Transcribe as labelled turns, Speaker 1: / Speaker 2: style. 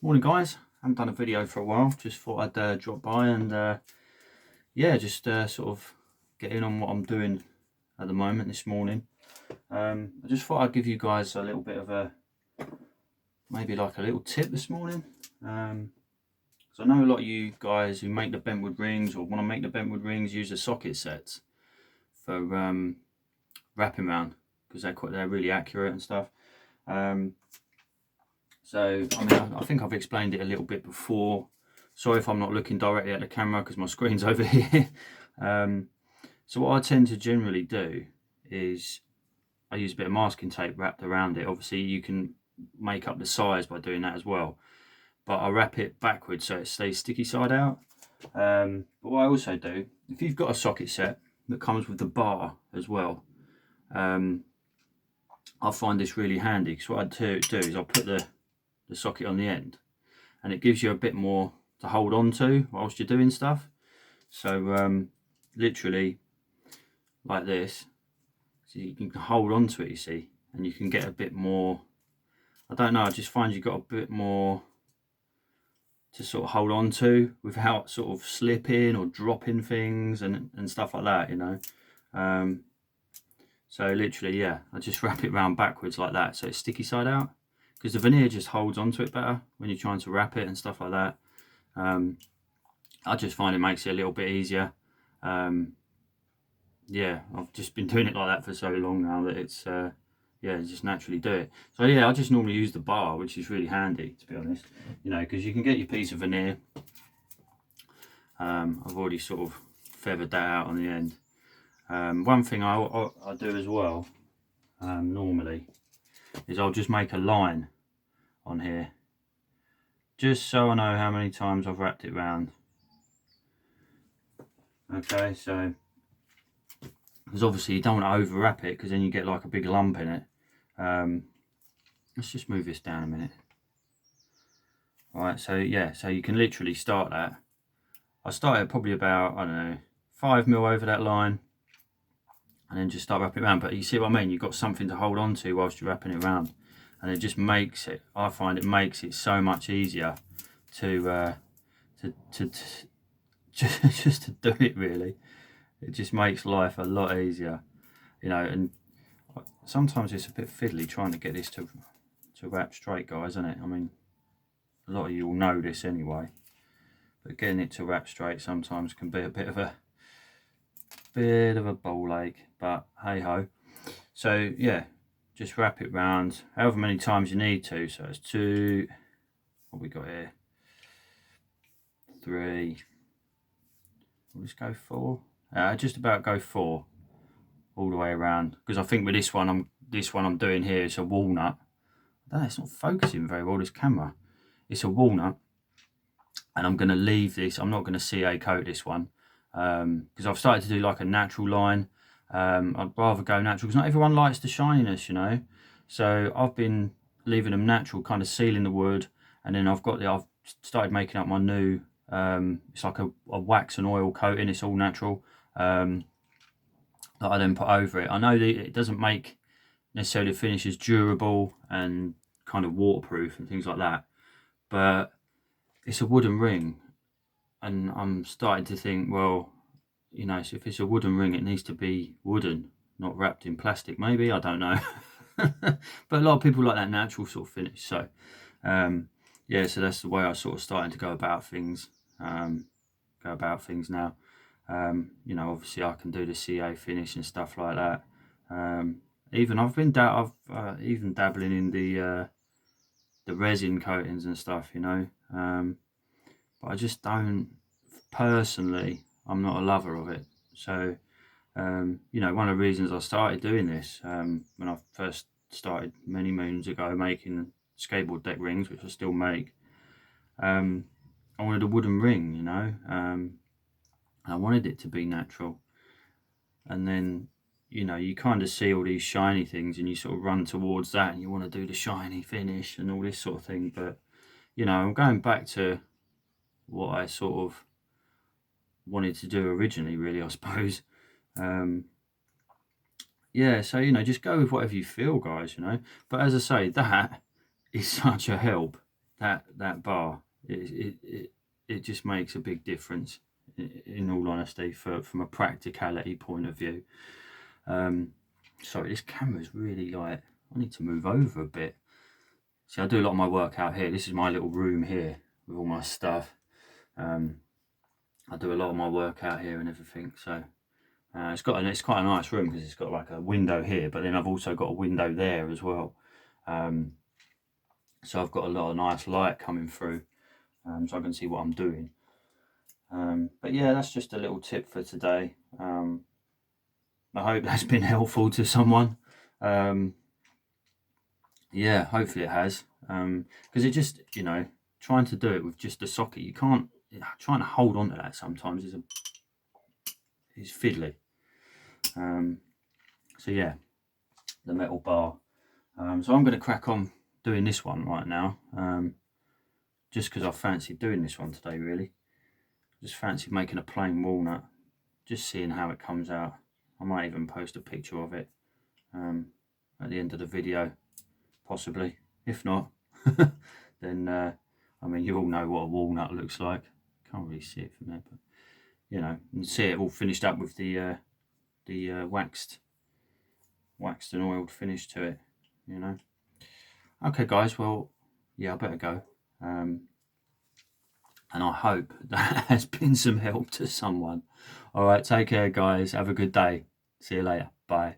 Speaker 1: Morning guys, haven't done a video for a while, just thought I'd drop by and yeah, just sort of get in on what I'm doing at the moment this morning. I just thought I'd give you guys a little bit of maybe like a little tip this morning. So I know a lot of you guys who make the bentwood rings or want to make the bentwood rings use the socket sets for wrapping around because they're really accurate and stuff. So, I mean, I think I've explained it a little bit before. Sorry if I'm not looking directly at the camera because my screen's over here. So what I tend to generally do is I use a bit of masking tape wrapped around it. Obviously, you can make up the size by doing that as well. But I wrap it backwards so it stays sticky side out. But what I also do, if you've got a socket set that comes with the bar as well, I find this really handy because what I do is I'll put the socket on the end and it gives you a bit more to hold on to whilst you're doing stuff. So literally like this, so you can hold on to it, you see, and you can get a bit more, I don't know, I just find you've got a bit more to sort of hold on to without sort of slipping or dropping things and stuff like that, you know. So literally, yeah, I just wrap it round backwards like that so it's sticky side out, because the veneer just holds onto it better when you're trying to wrap it and stuff like that. I just find it makes it a little bit easier. Yeah, I've just been doing it like that for so long now that it's yeah, just naturally do it. So yeah, I just normally use the bar, which is really handy, to be honest, you know, because you can get your piece of veneer. I've already sort of feathered that out on the end. One thing I do as well, normally, is I'll just make a line on here, just so I know how many times I've wrapped it round. Okay, so because obviously you don't want to over wrap it because then you get like a big lump in it. Let's just move this down a minute. Alright, so yeah, so you can literally start that. I started probably about, I don't know, 5mm over that line and then just start wrapping it around. But you see what I mean, you've got something to hold on to whilst you're wrapping it around, and it just makes it, I find it makes it so much easier to just to do it, really. It just makes life a lot easier, you know. And sometimes it's a bit fiddly trying to get this to wrap straight, guys, isn't it? I mean, a lot of you will know this anyway, but getting it to wrap straight sometimes can be a bit of a ball ache, but hey ho. So yeah, just wrap it round however many times you need to. So it's 2, what we got here, 3, we'll just go 4. Just about go 4 all the way around, because I think with this one I'm doing here, it's a walnut. I don't know, it's not focusing very well, this camera. It's a walnut, and I'm going to leave this, I'm not going to CA coat this one, because I've started to do like a natural line. I'd rather go natural because not everyone likes the shininess, you know. So I've been leaving them natural, kind of sealing the wood, and then I've started making up my new, it's like a wax and oil coating. It's all natural, that I then put over it. I know that it doesn't make necessarily the finish as durable and kind of waterproof and things like that, but it's a wooden ring, and I'm starting to think, well, you know, so if it's a wooden ring, it needs to be wooden, not wrapped in plastic, maybe, I don't know. But a lot of people like that natural sort of finish. So yeah, so that's the way I sort of starting to go about things now. You know, obviously I can do the CA finish and stuff like that. Even I've even dabbling in the resin coatings and stuff, you know. But I just don't, personally, I'm not a lover of it. So you know, one of the reasons I started doing this, when I first started many moons ago making skateboard deck rings, which I still make, I wanted a wooden ring, you know. I wanted it to be natural, and then, you know, you kind of see all these shiny things and you sort of run towards that and you want to do the shiny finish and all this sort of thing. But, you know, I'm going back to what I sort of wanted to do originally, really, I suppose. Yeah, so, you know, just go with whatever you feel, guys, you know. But as I say, that is such a help that bar, it just makes a big difference, in all honesty, from a practicality point of view. Sorry, this camera's really like, I need to move over a bit. See, I do a lot of my work out here. This is my little room here with all my stuff. I do a lot of my work out here and everything, so it's quite a nice room because it's got like a window here, but then I've also got a window there as well. So I've got a lot of nice light coming through, so I can see what I'm doing. But yeah, that's just a little tip for today. I hope that's been helpful to someone. Yeah, hopefully it has, because it just, trying to do it with just a socket, you can't, trying to hold on to that sometimes is fiddly. So yeah, the metal bar. So I'm going to crack on doing this one right now, just because I fancied doing this one today, really. Just fancied making a plain walnut, just seeing how it comes out. I might even post a picture of it at the end of the video, possibly. If not, then I mean, you all know what a walnut looks like. Can't really see it from there, but and see it all finished up with the waxed and oiled finish to it. Okay, guys. Well, yeah, I better go. And I hope that has been some help to someone. All right, take care, guys. Have a good day. See you later. Bye.